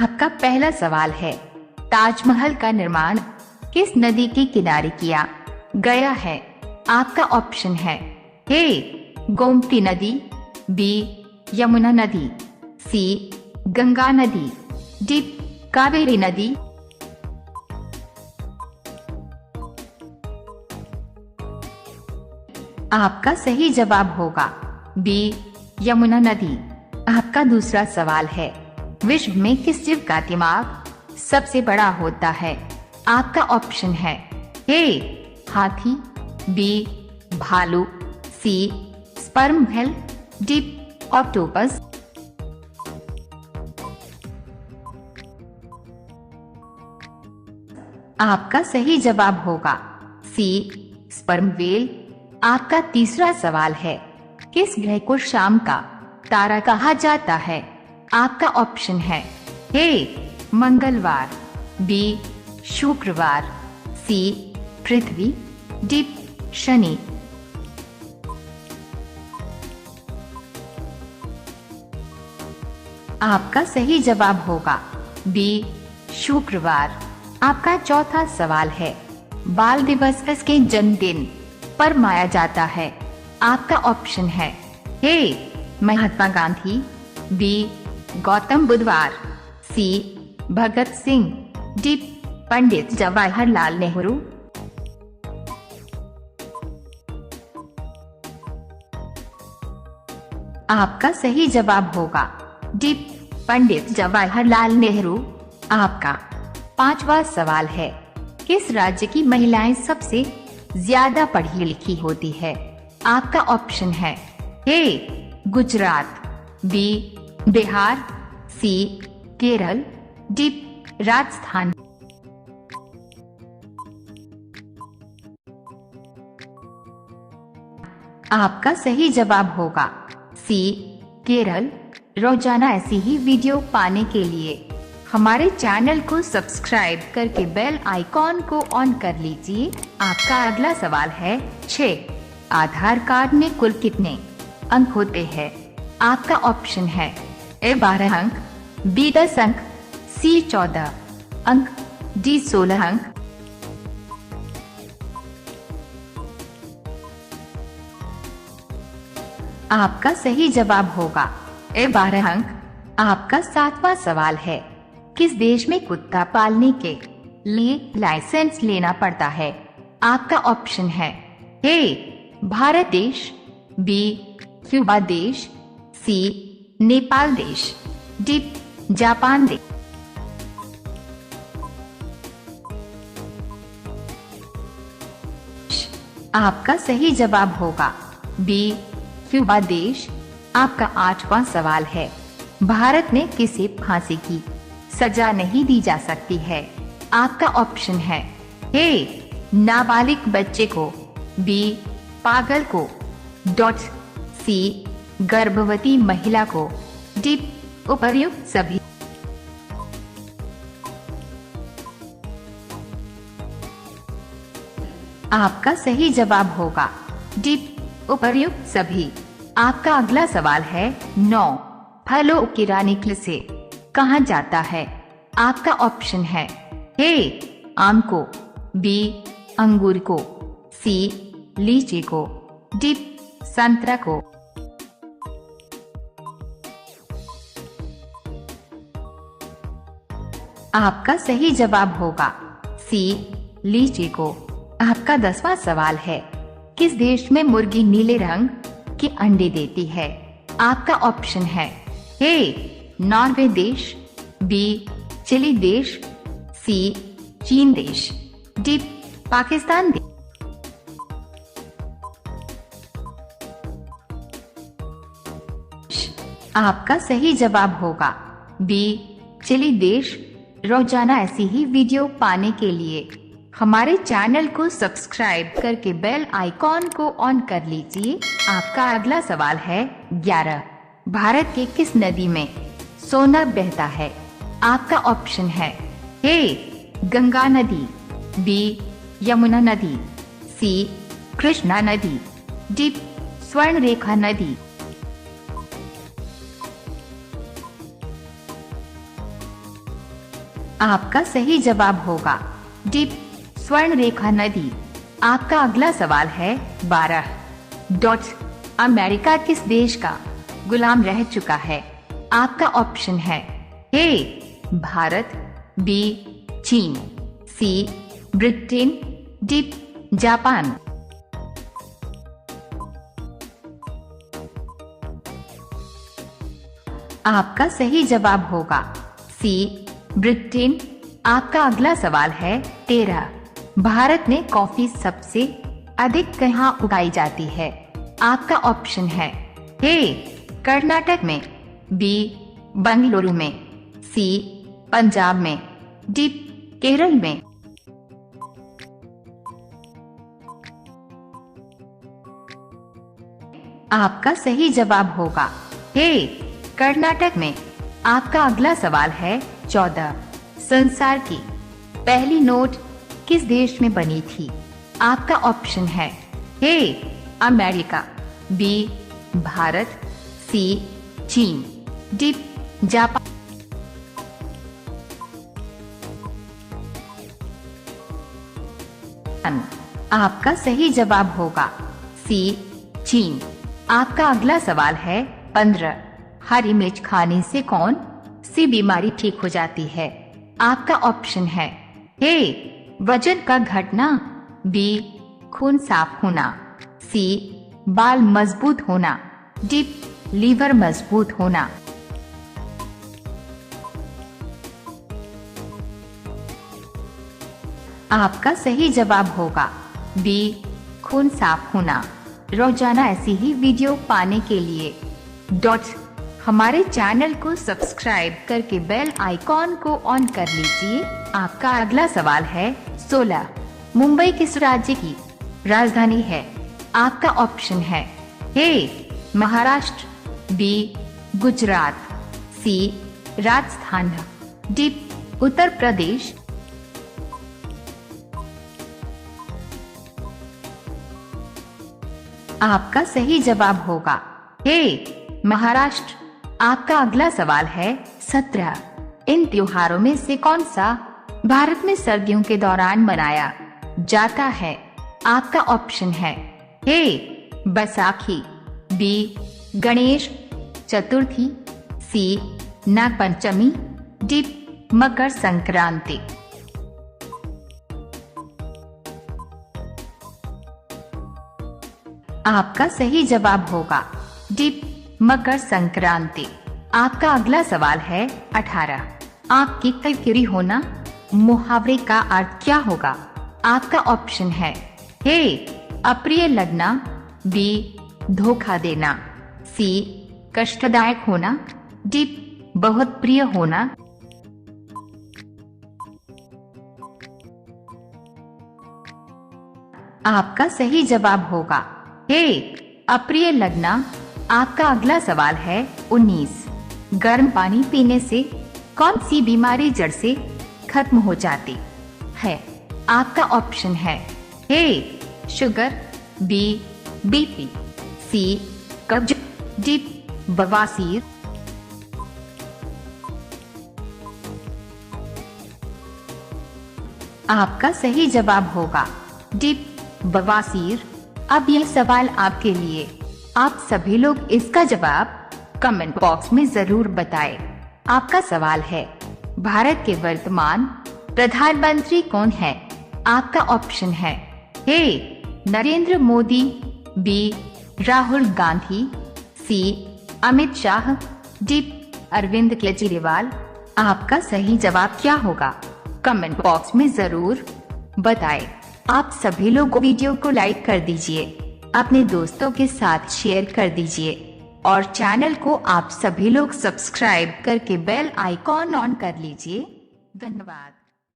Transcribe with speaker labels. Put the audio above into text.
Speaker 1: आपका पहला सवाल है, ताजमहल का निर्माण किस नदी के किनारे किया गया है? आपका ऑप्शन है ए गोमती नदी, बी यमुना नदी, सी गंगा नदी, डी कावेरी नदी। आपका सही जवाब होगा बी यमुना नदी। आपका दूसरा सवाल है, विश्व में किस जीव का दिमाग सबसे बड़ा होता है? आपका ऑप्शन है ए हाथी, बी भालू, सी स्पर्म व्हेल, डी ऑक्टोपस। आपका सही जवाब होगा सी स्पर्म व्हेल। आपका तीसरा सवाल है, किस ग्रह को शाम का तारा कहा जाता है? आपका ऑप्शन है ए मंगलवार, बी शुक्रवार, सी पृथ्वी, डी शनि। आपका सही जवाब होगा बी शुक्रवार। आपका चौथा सवाल है, बाल दिवस किसके जन्मदिन पर मनाया जाता है? आपका ऑप्शन है ए महात्मा गांधी, बी गौतम बुद्धवार, सी भगत सिंह, डी पंडित जवाहरलाल नेहरू। आपका सही जवाब होगा डी पंडित जवाहरलाल नेहरू। आपका पांचवा सवाल है, किस राज्य की महिलाएं सबसे ज्यादा पढ़ी लिखी होती है? आपका ऑप्शन है ए गुजरात, बी बिहार, सी केरल, डी राजस्थान। आपका सही जवाब होगा सी केरल। रोजाना ऐसी ही वीडियो पाने के लिए हमारे चैनल को सब्सक्राइब करके बेल आइकॉन को ऑन कर लीजिए। आपका अगला सवाल है 6, आधार कार्ड में कुल कितने अंक होते हैं? आपका ऑप्शन है ए 12 अंक, बी 10 अंक, सी 14 अंक, डी 16 अंक। आपका सही जवाब होगा ए 12 अंक। आपका 7वां सवाल है, किस देश में कुत्ता पालने के लिए लाइसेंस लेना पड़ता है? आपका ऑप्शन है ए भारत देश, बी क्यूबा देश, सी नेपाल देश, डी जापान देश। आपका सही जवाब होगा बी क्यूबा देश। आपका 8वां सवाल है, भारत में किसे फांसी की सजा नहीं दी जा सकती है? आपका ऑप्शन है ए नाबालिग बच्चे को, बी पागल को, डॉट सी गर्भवती महिला को, डी उपर्युक्त सभी। आपका सही जवाब होगा डी उपर्युक्त सभी। आपका अगला सवाल है 9, फलों की रानी किसे कहा जाता है? आपका ऑप्शन है ए आम को, बी अंगूर को, सी लीची को, डी संतरा को। आपका सही जवाब होगा सी लीची को। आपका 10वां सवाल है, किस देश में मुर्गी नीले रंग के अंडे देती है? आपका ऑप्शन है ए नॉर्वे देश, बी चिली देश, सी चीन देश, डी पाकिस्तान देश। आपका सही जवाब होगा बी चिली देश। रोजाना ऐसी ही वीडियो पाने के लिए हमारे चैनल को सब्सक्राइब करके बेल आइकॉन को ऑन कर लीजिए। आपका अगला सवाल है 11, भारत के किस नदी में सोना बहता है? आपका ऑप्शन है ए गंगा नदी, बी यमुना नदी, सी कृष्णा नदी, डी स्वर्णरेखा नदी। आपका सही जवाब होगा डी स्वर्ण रेखा नदी। आपका अगला सवाल है 12 डॉट अमेरिका किस देश का गुलाम रह चुका है? आपका ऑप्शन है ए भारत, बी चीन, सी ब्रिटेन, डी जापान। आपका सही जवाब होगा सी ब्रिटेन। आपका अगला सवाल है 13 भारत में कॉफी सबसे अधिक कहाँ उगाई जाती है? आपका ऑप्शन है ए कर्नाटक में, बी बंगलुरु में, सी पंजाब में, डी केरल में। आपका सही जवाब होगा ए कर्नाटक में। आपका अगला सवाल है 14 संसार की पहली नोट किस देश में बनी थी? आपका ऑप्शन है ए अमेरिका, बी भारत, सी चीन, डी जापान। आपका सही जवाब होगा सी चीन। आपका अगला सवाल है 15 हरी मिर्च खाने से कौन सी बीमारी ठीक हो जाती है? आपका ऑप्शन है ए वजन का घटना, बी खून साफ होना, सी बाल मजबूत होना, डी लीवर मजबूत होना। आपका सही जवाब होगा बी खून साफ होना। रोजाना ऐसी ही वीडियो पाने के लिए हमारे चैनल को सब्सक्राइब करके बेल आइकॉन को ऑन कर लीजिए। आपका अगला सवाल है 16 मुंबई किस राज्य की राजधानी है? आपका ऑप्शन है ए महाराष्ट्र, बी गुजरात, सी राजस्थान, डी उत्तर प्रदेश। आपका सही जवाब होगा ए महाराष्ट्र। आपका अगला सवाल है 17 इन त्योहारों में से कौन सा भारत में सर्दियों के दौरान मनाया जाता है? आपका ऑप्शन है ए बैसाखी, बी गणेश चतुर्थी, सी नागपंचमी, डी मकर संक्रांति। आपका सही जवाब होगा डी मकर संक्रांति। आपका अगला सवाल है 18 आपकी किरकिरी होना मुहावरे का अर्थ क्या होगा? आपका ऑप्शन है ए अप्रिय लगना, बी धोखा देना, सी कष्टदायक होना, डी बहुत प्रिय होना। आपका सही जवाब होगा ए अप्रिय लगना। आपका अगला सवाल है 19 गर्म पानी पीने से कौन सी बीमारी जड़ से खत्म हो जाती है? आपका ऑप्शन है ए शुगर, बी बीपी, सी कब्ज, डी बवासीर। आपका सही जवाब होगा डी बवासीर। अब यह सवाल आपके लिए। आप सभी लोग इसका जवाब कमेंट बॉक्स में जरूर बताएं। आपका सवाल है भारत के वर्तमान प्रधानमंत्री कौन है? आपका ऑप्शन है ए नरेंद्र मोदी, बी राहुल गांधी, सी अमित शाह, डी अरविंद केजरीवाल। आपका सही जवाब क्या होगा? कमेंट बॉक्स में जरूर बताएं। आप सभी लोग वीडियो को लाइक कर दीजिए, अपने दोस्तों के साथ शेयर कर दीजिए और चैनल को आप सभी लोग सब्सक्राइब करके बेल आइकॉन ऑन कर लीजिए। धन्यवाद।